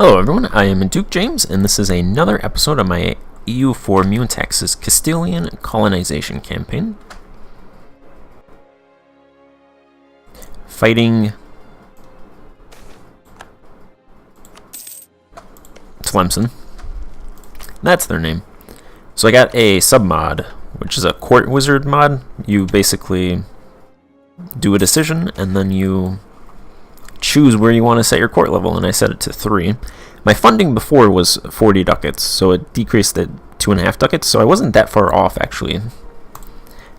Hello everyone, I am Duke James, and this is another episode of my EU for Meiou and Taxes Castilian Colonization campaign. Fighting Tlemcen. That's their name. So I got a sub-mod, which is a court wizard mod. You basically do a decision, and then you choose where you want to set your court level, and I set it to 3. My funding before was 40 ducats, so it decreased to 2.5 ducats, so I wasn't that far off, actually.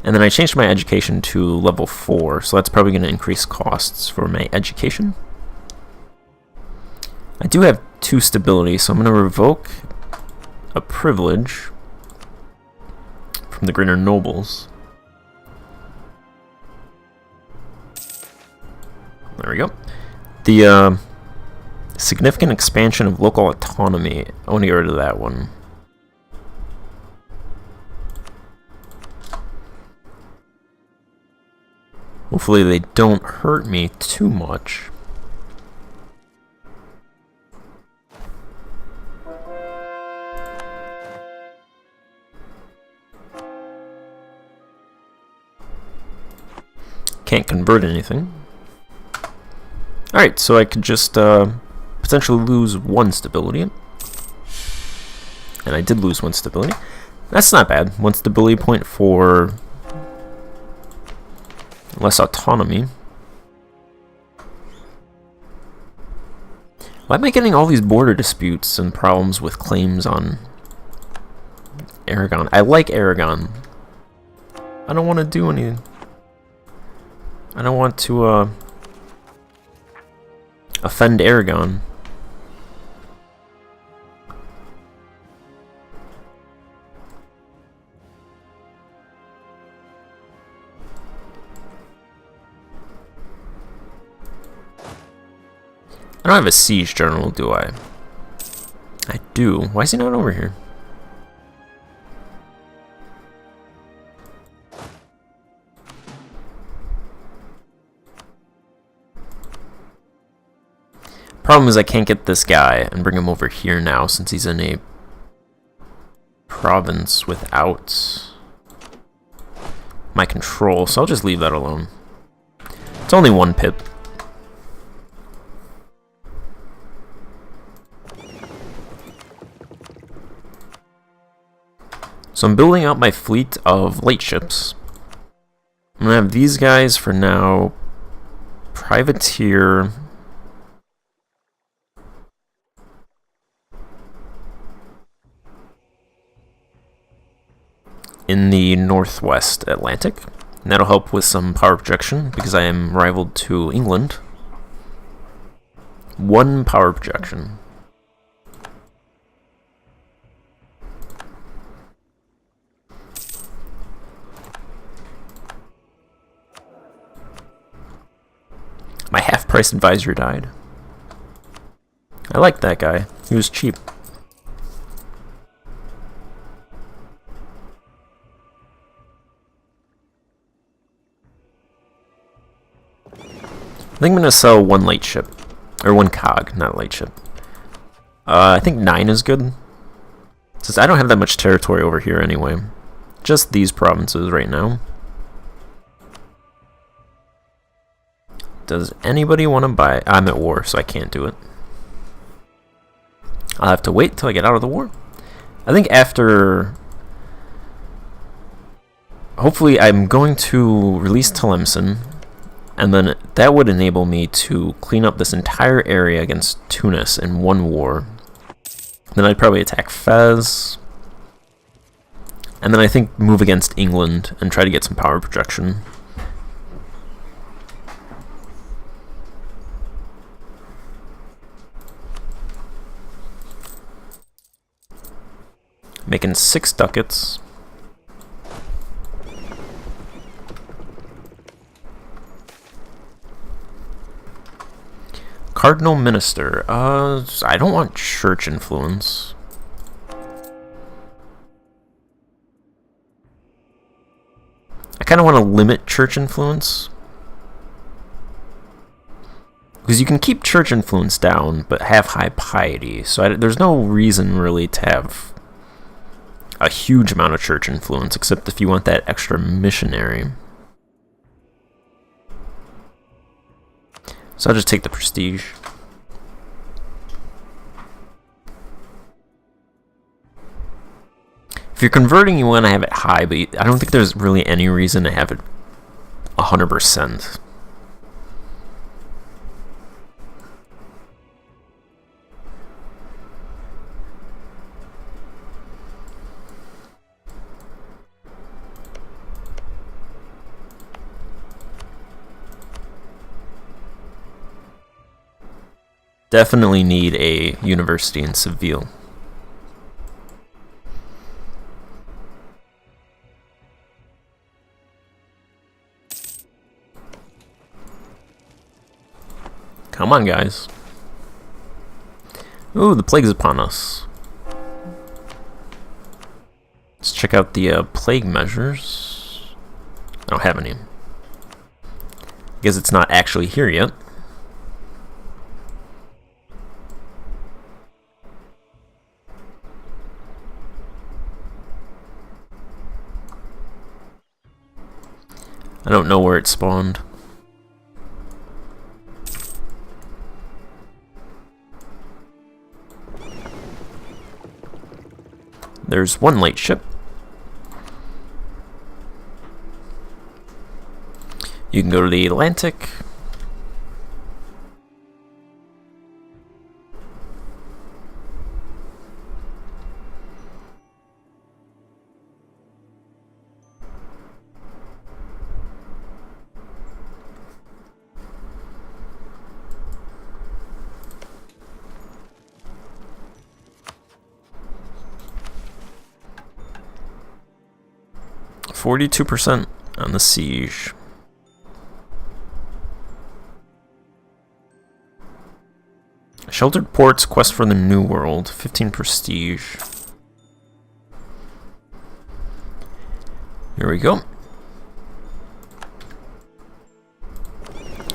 And then I changed my education to level 4, so that's probably going to increase costs for my education. I do have 2 stability, so I'm going to revoke a privilege from the greater nobles. There we go. The significant expansion of local autonomy. I want to get rid of that one. Hopefully they don't hurt me too much. Can't convert anything. Alright, so I could just potentially lose 1 stability. And I did lose 1 stability. That's not bad. 1 stability point for less autonomy. Why am I getting all these border disputes and problems with claims on Aragon? I like Aragon. I don't want to do any... I don't want to offend Aragon. I don't have a siege general, do I? I do. Why is he not over here? Problem is I can't get this guy and bring him over here now since he's in a province without my control, so I'll just leave that alone. It's only 1 pip. So I'm building out my fleet of light ships. I'm gonna have these guys for now. Privateer. In the northwest Atlantic. And that'll help with some power projection because I am rivaled to England. 1 power projection. My half-price advisor died. I liked that guy. He was cheap. I think I'm going to sell 1 light ship. Or 1 cog, not light ship. I think 9 is good. Since I don't have that much territory over here anyway. Just these provinces right now. Does anybody want to buy? I'm at war, so I can't do it. I'll have to wait till I get out of the war. I think after... Hopefully I'm going to release Tlemcen. And then that would enable me to clean up this entire area against Tunis in 1 war. Then I'd probably attack Fez. And then I think move against England and try to get some power projection. Making 6 ducats. Cardinal Minister. I don't want church influence. I kind of want to limit church influence. Because you can keep church influence down, but have high piety. So there's no reason really to have a huge amount of church influence, except if you want that extra missionary. So I'll just take the prestige. If you're converting, you want to have it high, but I don't think there's really any reason to have it 100%. Definitely need a university in Seville. Come on, guys. Ooh, the plague's upon us. Let's check out the plague measures. I don't have any. Guess it's not actually here yet. I don't know where it spawned. There's one light ship. You can go to the Atlantic. %42 on the siege. Sheltered ports, quest for the New World, 15 prestige. Here we go.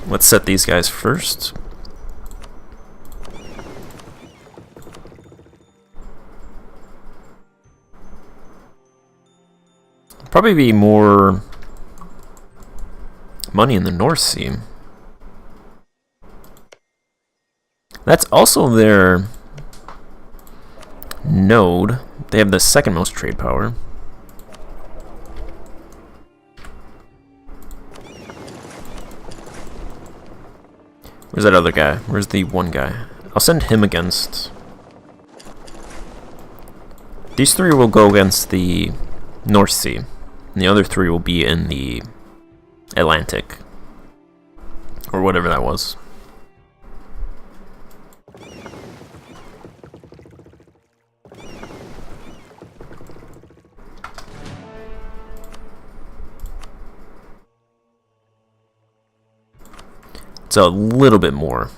Let's set these guys first. Probably be more money in the North Sea. That's also their node. They have the second most trade power. Where's that other guy? Where's the one guy? I'll send him against... These three will go against the North Sea. And the other three will be in the Atlantic. Or whatever that was. It's a little bit more.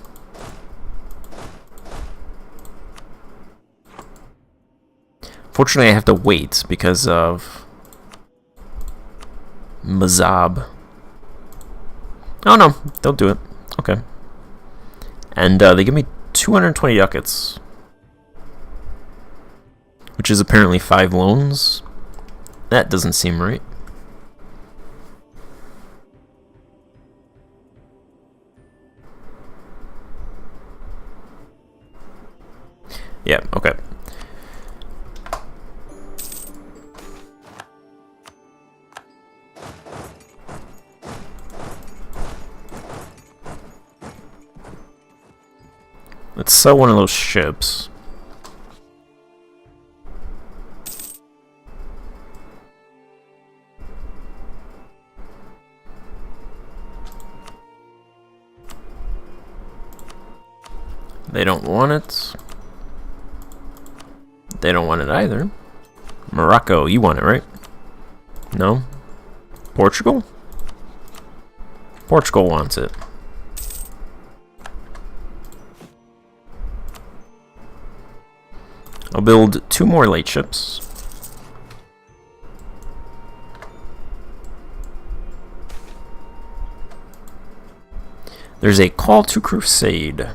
Fortunately, I have to wait because of Mazab. Oh no, don't do it. Okay. And they give me 220 ducats, which is apparently 5 loans. That doesn't seem right. Yeah, okay. Let's sell one of those ships. They don't want it. They don't want it either. Morocco, you want it, right? No? Portugal? Portugal wants it. I'll build 2 more light ships. There's a call to crusade.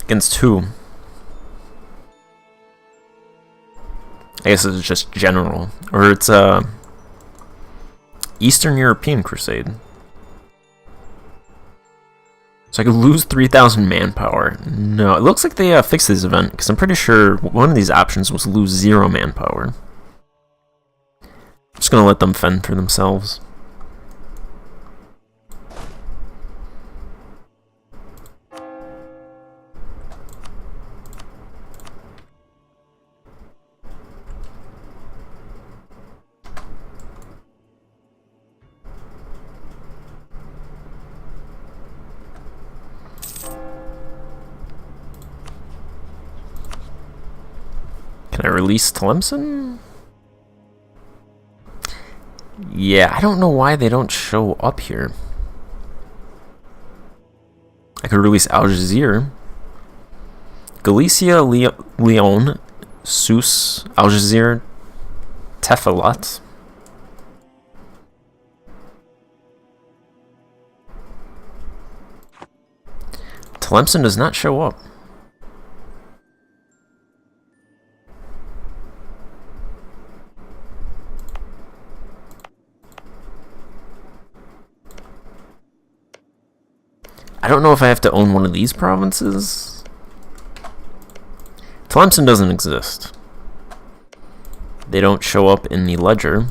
Against who? I guess it's just general. Or it's a Eastern European crusade. So I could lose 3,000 manpower. No, it looks like they fixed this event, because I'm pretty sure one of these options was lose 0 manpower. I'm just going to let them fend for themselves. Can I release Tlemcen? Yeah, I don't know why they don't show up here. I could release Algeciras. Galicia, León, Sousse, Algeciras, Tefilot. Tlemcen does not show up. I don't know if I have to own one of these provinces. Tlemcen doesn't exist. They don't show up in the ledger.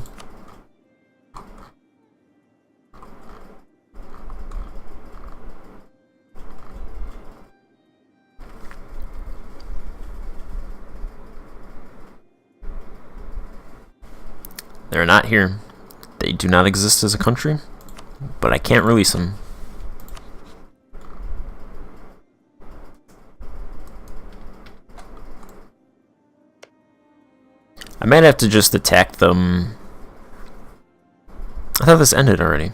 They're not here. They do not exist as a country, but I can't release them. I might have to just attack them. I thought this ended already.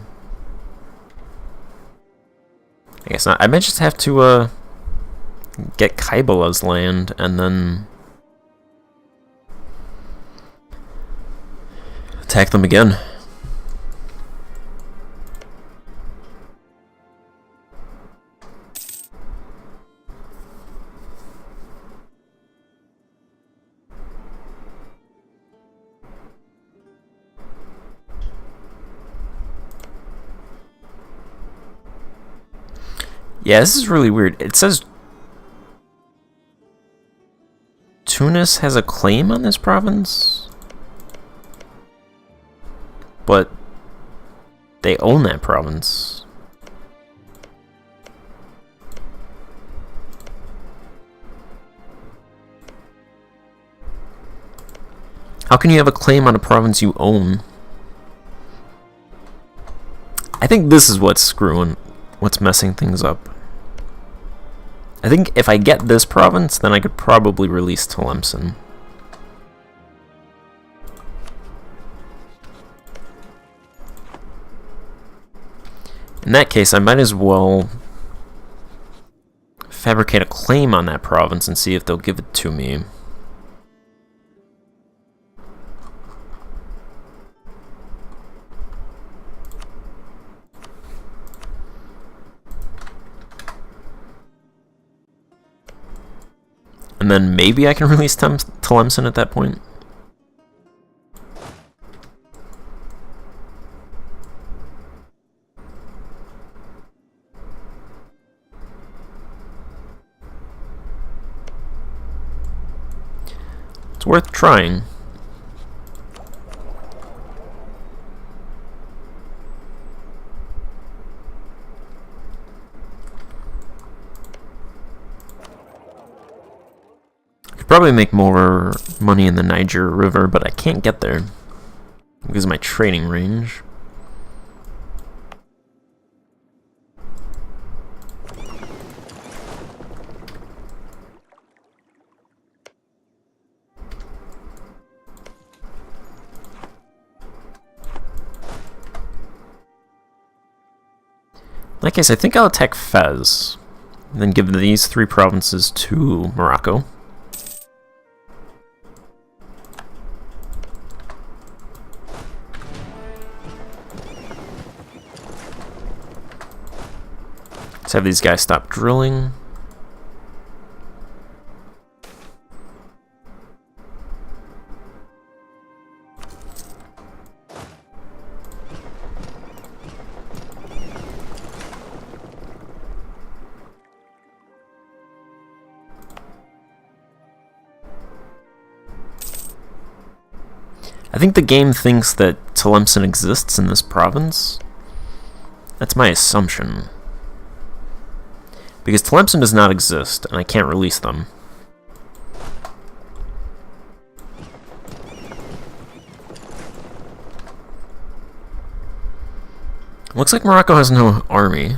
I guess not. I might just have to get Kaibala's land and then attack them again. Yeah, this is really weird. It says Tunis has a claim on this province, but they own that province. How can you have a claim on a province you own? I think this is what's messing things up. I think if I get this province, then I could probably release Tlemcen. In that case, I might as well fabricate a claim on that province and see if they'll give it to me. And then maybe I can release Tlemcen at that point. It's worth trying. Probably make more money in the Niger River, but I can't get there because of my trading range. In that case, I think I'll attack Fez, and then give these 3 provinces to Morocco. Let's have these guys stop drilling. I think the game thinks that Tlemcen exists in this province. That's my assumption. Because Tlemcen does not exist, and I can't release them. Looks like Morocco has no army.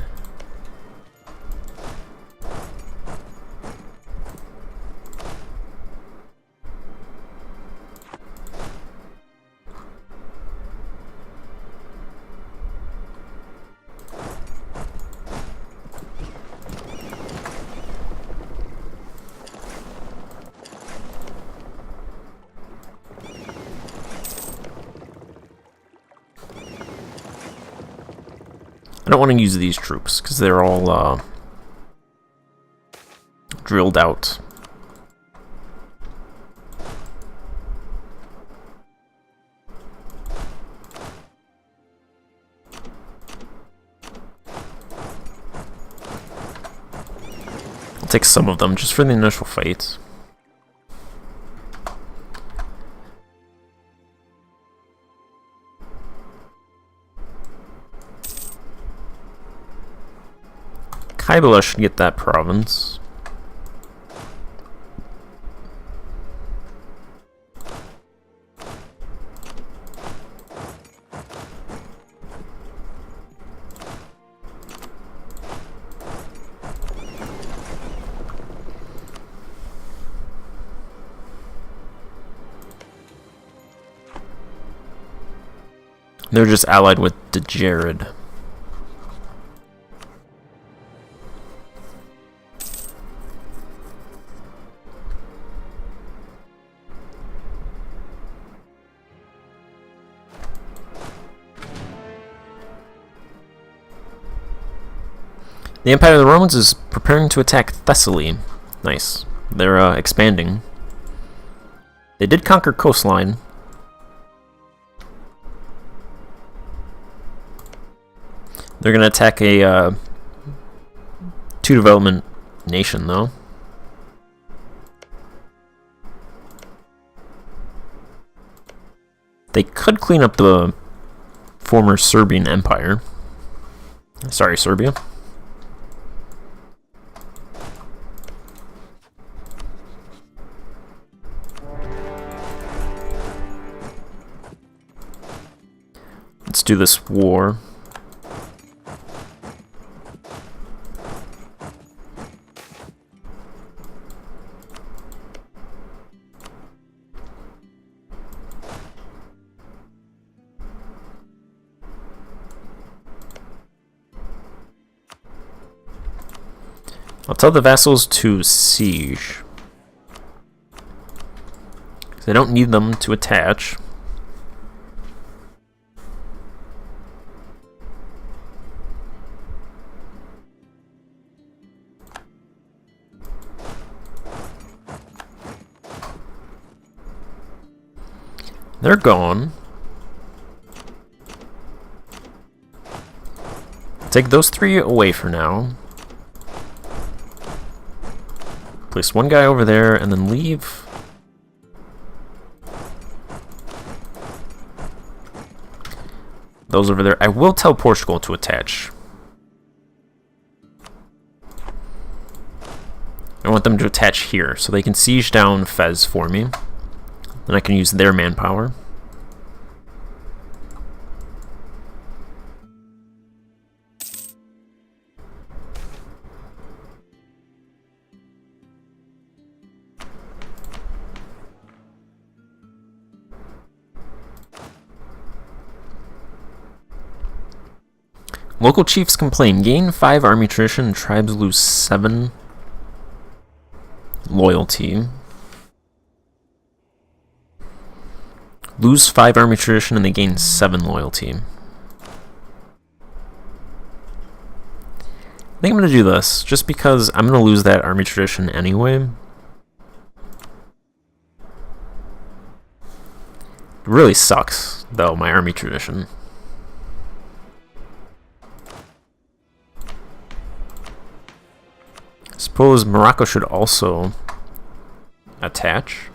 I don't want to use these troops because they're all drilled out. I'll take some of them just for the initial fight. Kaibala should get that province. They're just allied with Dejarid. The Empire of the Romans is preparing to attack Thessaly. Nice. They're expanding. They did conquer coastline. They're going to attack a two-development nation, though. They could clean up the former Serbian Empire. Sorry, Serbia. Let's do this war. I'll tell the vassals to siege. 'Cause I don't need them to attach. They're gone. Take those three away for now. Place one guy over there and then leave. Those over there. I will tell Portugal to attach. I want them to attach here so they can siege down Fez for me. Then I can use their manpower. Local chiefs complain. Gain 5 army tradition and tribes lose 7 loyalty. Lose 5 army tradition and they gain 7 loyalty. I think I'm going to do this, just because I'm going to lose that army tradition anyway. It really sucks, though, my army tradition. I suppose Morocco should also attach.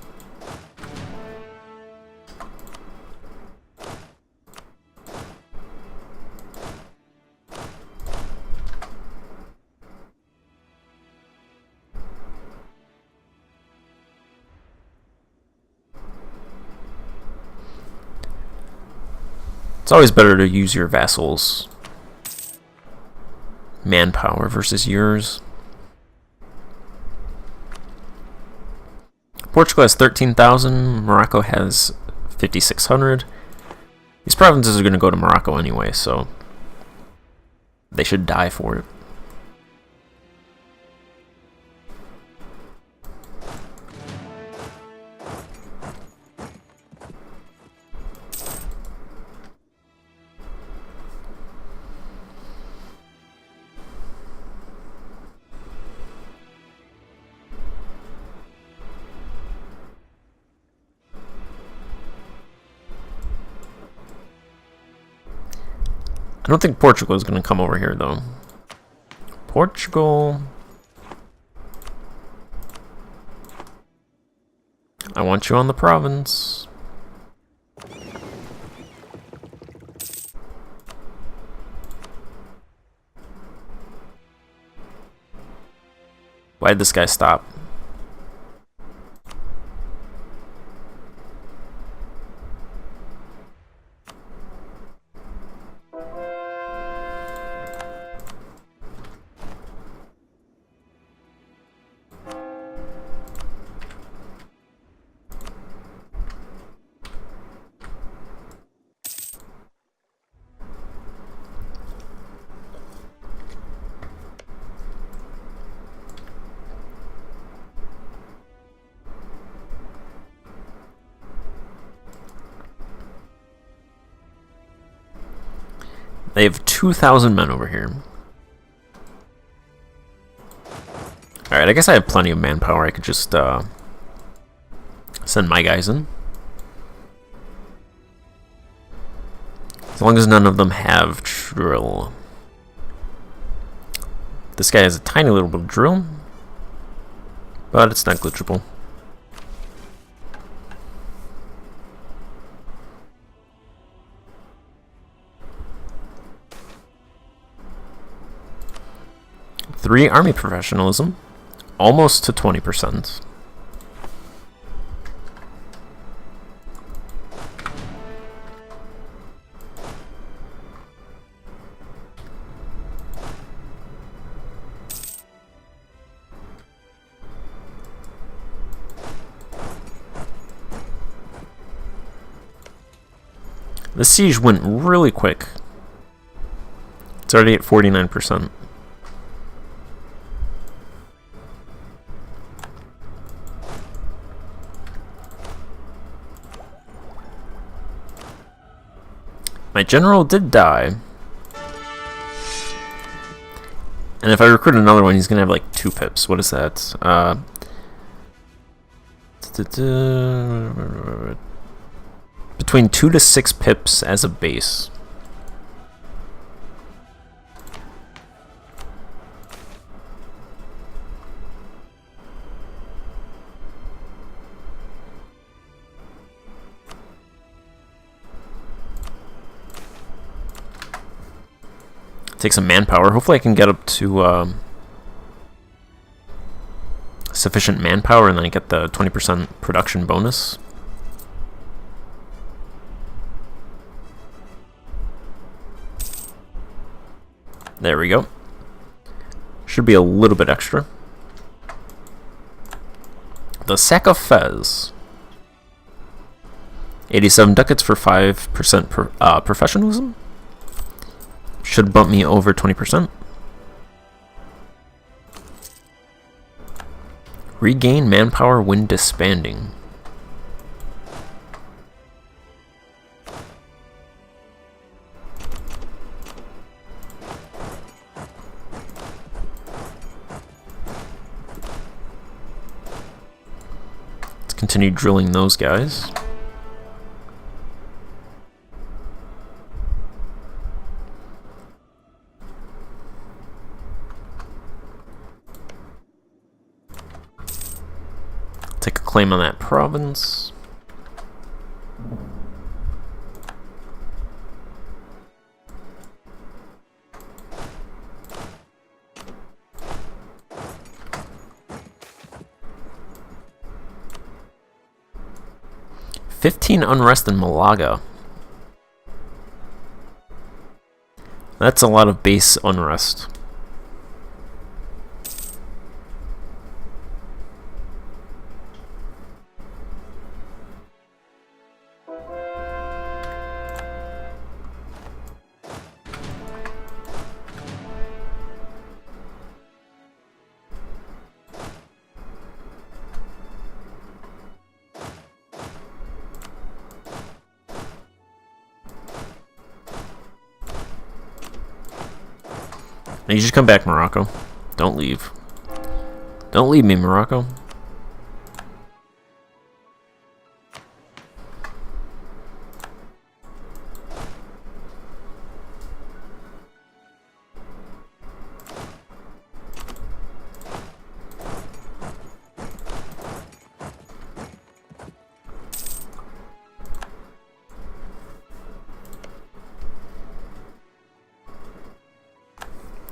It's always better to use your vassals' manpower versus yours. Portugal has 13,000, Morocco has 5,600. These provinces are going to go to Morocco anyway, so they should die for it. I don't think Portugal is going to come over here, though. Portugal. I want you on the province. Why'd this guy stop? They have 2,000 men over here. Alright, I guess I have plenty of manpower. I could just send my guys in. As long as none of them have drill. This guy has a tiny little bit of drill, but it's negligible. Three army professionalism, almost to 20%. The siege went really quick. It's already at 49%. My general did die. And if I recruit another one, he's going to have like 2 pips. What is that? Between 2 to 6 pips as a base. Take some manpower. Hopefully I can get up to sufficient manpower and then I get the 20% production bonus. There we go. Should be a little bit extra. The sack of Fez. 87 ducats for 5% professionalism. Should bump me over 20%. Regain manpower when disbanding. continue drilling those guys. Take a claim on that province. $15 unrest in Malaga. That's a lot of base unrest. Now you should come back, Morocco. Don't leave. Don't leave me, Morocco.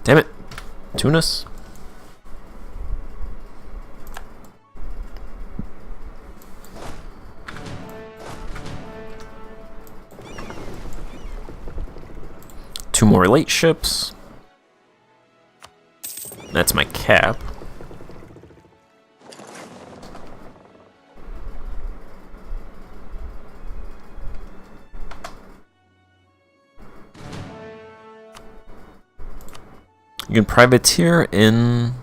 Damn it. Tunis? Two more late ships. That's my cap. You can privateer in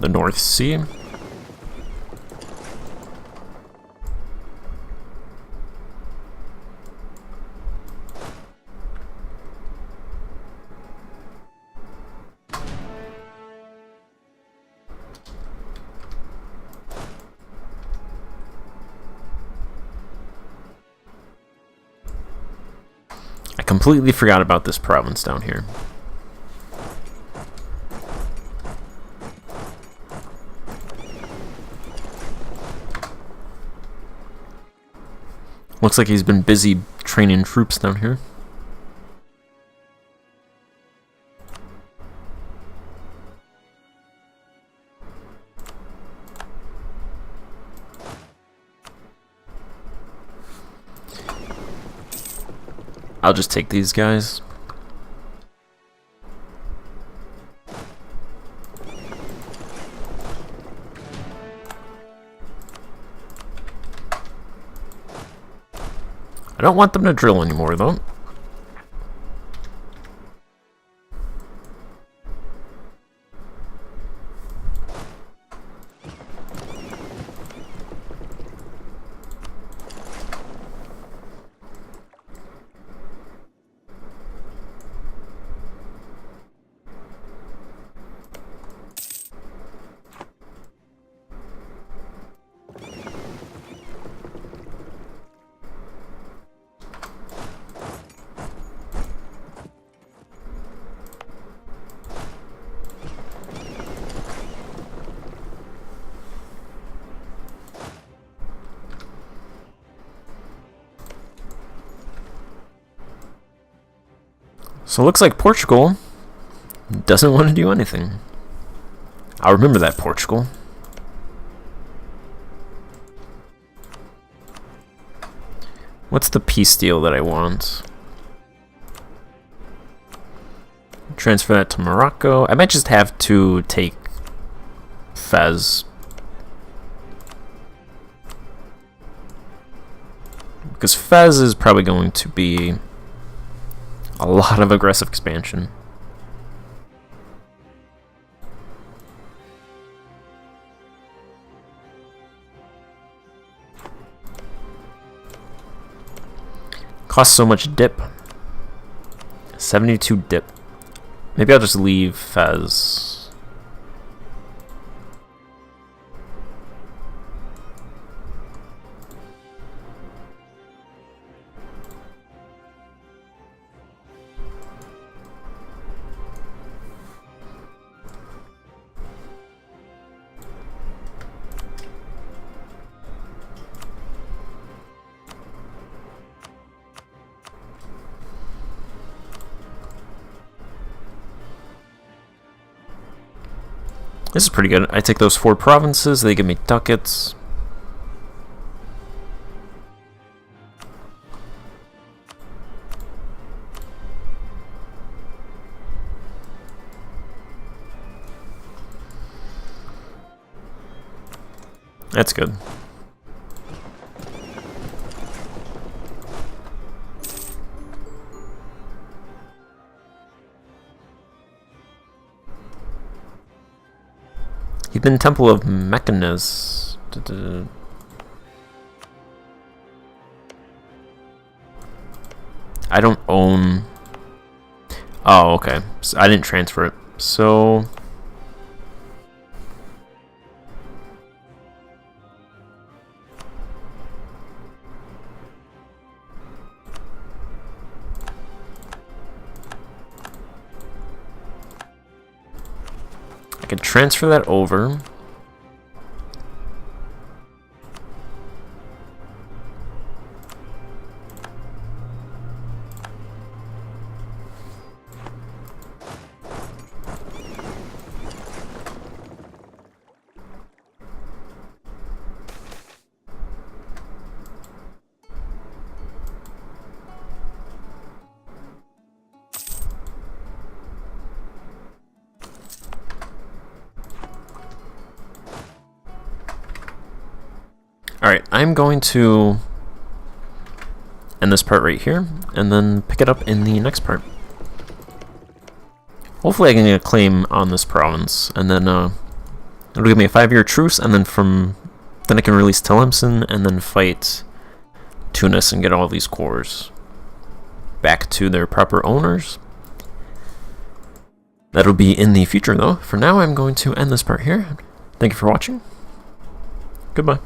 the North Sea. Completely forgot about this province down here. Looks like he's been busy training troops down here. I'll just take these guys. I don't want them to drill anymore, though. So it looks like Portugal doesn't want to do anything. I'll remember that, Portugal. What's the peace deal that I want? Transfer that to Morocco. I might just have to take Fez. Because Fez is probably going to be a lot of aggressive expansion. Costs so much dip. 72 dip. Maybe I'll just leave Fez. This is pretty good. I take those 4 provinces, they give me ducats. That's good. Heathen Temple of Mechanis. I don't own... Oh, okay. So I didn't transfer it. So... I can transfer that over. Alright, I'm going to end this part right here, and then pick it up in the next part. Hopefully I can get a claim on this province, and then it'll give me a 5-year truce, and then then I can release Tlemcen, and then fight Tunis and get all these cores back to their proper owners. That'll be in the future though. For now, I'm going to end this part here. Thank you for watching. Goodbye.